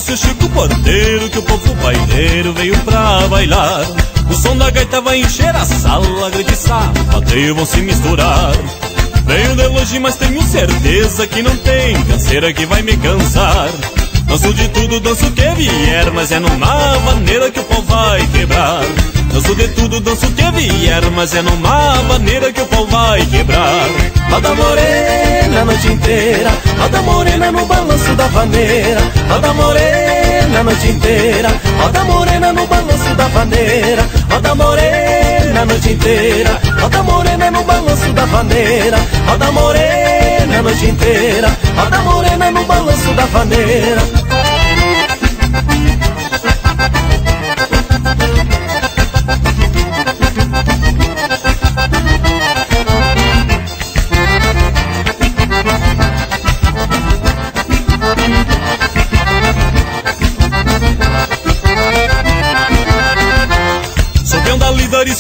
Chama-se o Chico Porteiro, que o povo baileiro veio pra bailar. O som da gaita vai encher a sala, grite e sapateio vão se misturar. Venho de longe, mas tenho certeza que não tem canseira que vai me cansar. Danço de tudo, danço o que vier, mas é numa maneira que o pau vai quebrar. Danço de tudo, danço o que vier, mas é numa maneira que o pau vai quebrar. Roda morena a noite inteira, roda morena no balanço da vaneira. Roda morena a noite inteira, roda morena no balanço da vaneira. Roda morena a noite inteira, roda morena no balanço da vaneira. Roda morena a noite inteira, roda morena no balanço da vaneira.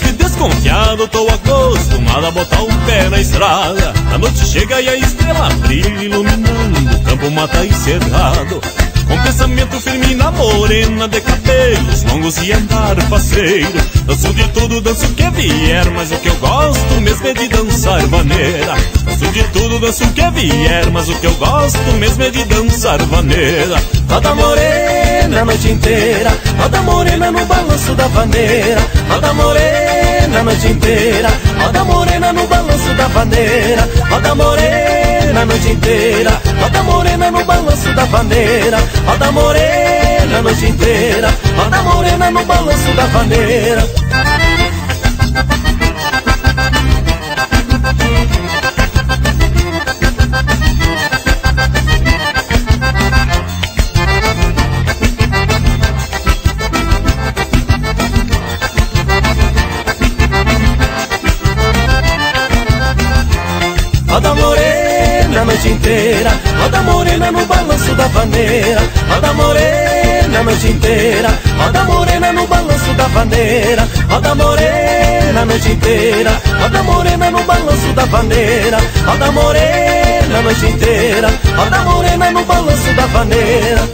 Que desconfiado, tô acostumado a botar o pé na estrada. A noite chega e a estrela brilha, iluminando o campo, mata e cerrado. Com pensamento firme na morena, de cabelos longos e andar faceiro. Danço de tudo, danço o que vier, mas o que eu gosto mesmo é de dançar vaneira. Danço de tudo, danço o que vier, mas o que eu gosto mesmo é de dançar vaneira. Roda morena a noite inteira, roda morena no balanço da vaneira. Roda morena a noite inteira, roda morena no balanço da vaneira. Roda morena a noite inteira, roda morena no balanço da vaneira. Roda morena a noite inteira, roda morena no balanço da vaneira. Roda morena a noite inteira, roda morena no balanço da vaneira. Roda morena a noite inteira, roda morena no balanço da vaneira. Roda morena a noite inteira, roda morena no balanço da vaneira. Roda morena a noite inteira, roda morena no balanço da vaneira.